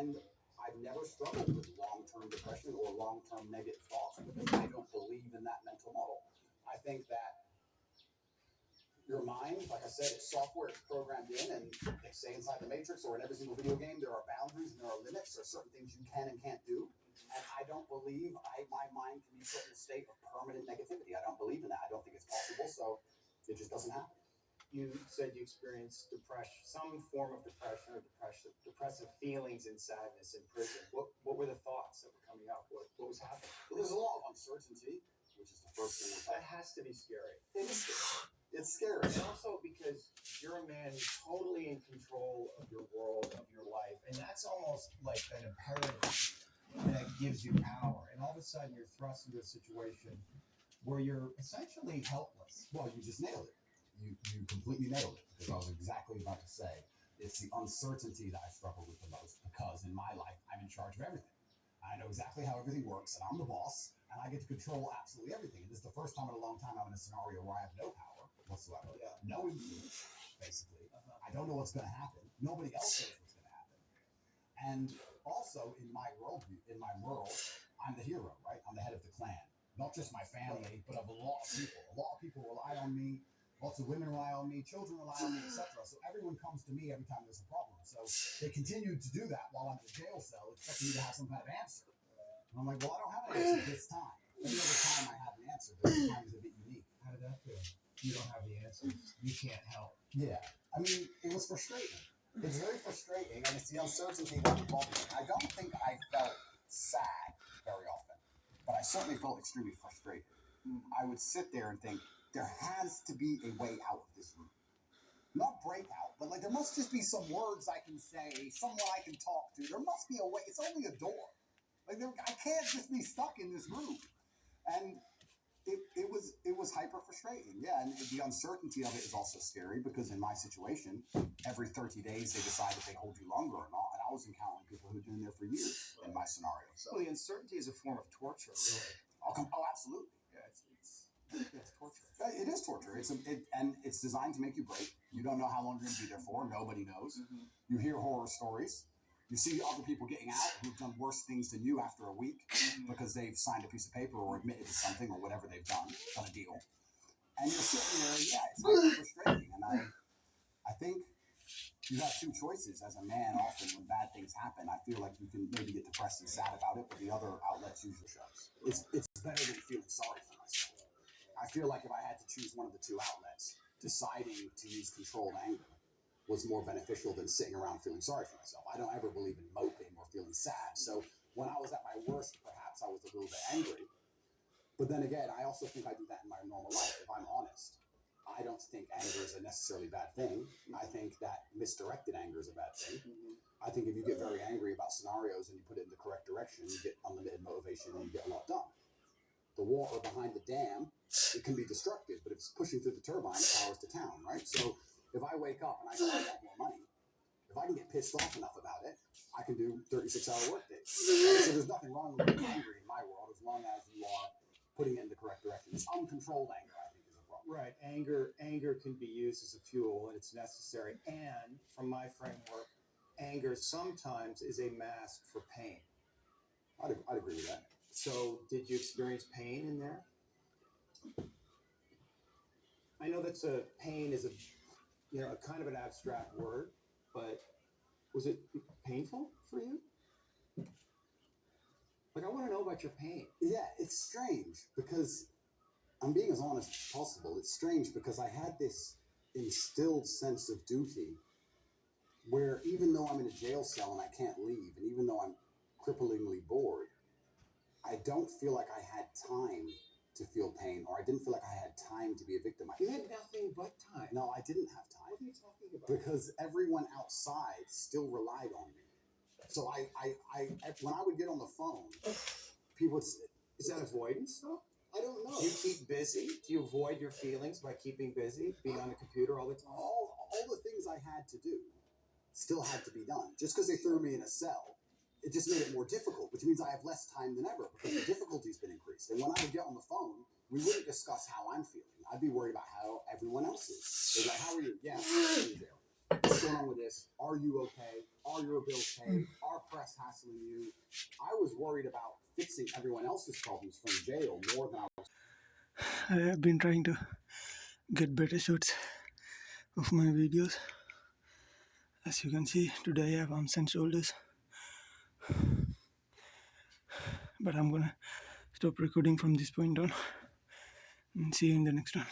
And I've never struggled with long-term depression or long-term negative thoughts because I don't believe in that mental model. I think that your mind, like I said, it's software, it's programmed in, and they say inside the Matrix or in every single video game, there are boundaries and there are limits. There are certain things you can and can't do. And I don't believe my mind can be put in a state of permanent negativity. I don't believe in that. I don't think it's possible, so it just doesn't happen. You said you experienced depression, some form of depression or depressive feelings and sadness in prison. What were the thoughts that were coming up? What was happening? Well, there's a lot of uncertainty, which is the first thing. That has to be scary. It is scary. It's scary. And also because you're a man who's totally in control of your world, of your life, and that's almost like an imperative that gives you power. And all of a sudden you're thrust into a situation where you're essentially helpless. Well, you just nailed it. You completely nailed it, because I was exactly about to say it's the uncertainty that I struggle with the most, because in my life I'm in charge of everything. I know exactly how everything works, and I'm the boss, and I get to control absolutely everything. And this is the first time in a long time I'm in a scenario where I have no power whatsoever, no influence, basically. I don't know what's going to happen. Nobody else knows what's going to happen. And also in my world, I'm the hero, right? I'm the head of the clan, not just my family, but of a lot of people. A lot of people rely on me. Lots of women rely on me, children rely on me, etc. So everyone comes to me every time there's a problem. So they continue to do that while I'm in a jail cell, expecting me to have some kind of answer. And I'm like, well, I don't have an answer this time. Every other time I have an answer, but this time is a bit unique. How did that feel? You don't have the answers. You can't help. Yeah. I mean, it was frustrating. It's very frustrating, and it's the uncertainty that involves me. I don't think I felt sad very often, but I certainly felt extremely frustrated. I would sit there and think, there has to be a way out of this room. Not breakout, but like there must just be some words I can say, someone I can talk to. There must be a way. It's only a door. Like I can't just be stuck in this room. And it was hyper frustrating. Yeah, and the uncertainty of it is also scary, because in my situation, every 30 days they decide if they hold you longer or not. And I was encountering people who've been there for years in my scenario. So the uncertainty is a form of torture, really. Oh, absolutely. Yeah, it's torture. It is torture. And it's designed to make you break. You don't know how long you're going to be there for. Nobody knows. Mm-hmm. You hear horror stories. You see other people getting out who've done worse things than you after a week, because they've signed a piece of paper or admitted to something or whatever they've done a deal. And you're sitting there, and yeah, it's like frustrating. And I think you have two choices as a man. Often when bad things happen, I feel like you can maybe get depressed and sad about it, but the other outlets usually shows. It's better than feeling sorry for myself. I feel like if I had to choose one of the two outlets, deciding to use controlled anger was more beneficial than sitting around feeling sorry for myself. I don't ever believe in moping or feeling sad. So when I was at my worst, perhaps I was a little bit angry. But then again, I also think I do that in my normal life, if I'm honest. I don't think anger is a necessarily bad thing. I think that misdirected anger is a bad thing. I think if you get very angry about scenarios and you put it in the correct direction, you get unlimited motivation and you get a lot done. The water behind the dam, it can be destructive, but if it's pushing through the turbine, it powers the town, right? So if I wake up and I go, I want more money, if I can get pissed off enough about it, I can do 36-hour work days. So there's nothing wrong with being angry in my world, as long as you are putting it in the correct direction. It's uncontrolled anger, I think, is a problem. Right. Anger can be used as a fuel, and it's necessary. And from my framework, anger sometimes is a mask for pain. I'd agree with that. So did you experience pain in there? I know pain is a kind of an abstract word, but was it painful for you? Like, I want to know about your pain. Yeah, it's strange, because I'm being as honest as possible. It's strange because I had this instilled sense of duty where even though I'm in a jail cell and I can't leave, and even though I'm cripplingly bored, I don't feel like I had time to feel pain, or I didn't feel like I had time to be a victim. You had nothing but time. No, I didn't have time. What are you talking about? Because everyone outside still relied on me. So I when I would get on the phone, people would say, is that avoidance though? I don't know. Do you keep busy? Do you avoid your feelings by keeping busy, being on the computer all the time? All the things I had to do still had to be done. Just because they threw me in a cell, it just made it more difficult, which means I have less time than ever because the difficulty's been increased. And when I would get on the phone, we wouldn't discuss how I'm feeling. I'd be worried about how everyone else is. They'd be like, how are you? Yeah, I'm in jail. what's going on with this? Are you okay? Are your bills paid? Are press hassling you? I was worried about fixing everyone else's problems from jail more than I was. I have been trying to get better shots of my videos. As you can see, today I have arms and shoulders. But I'm gonna stop recording from this point on and see you in the next one.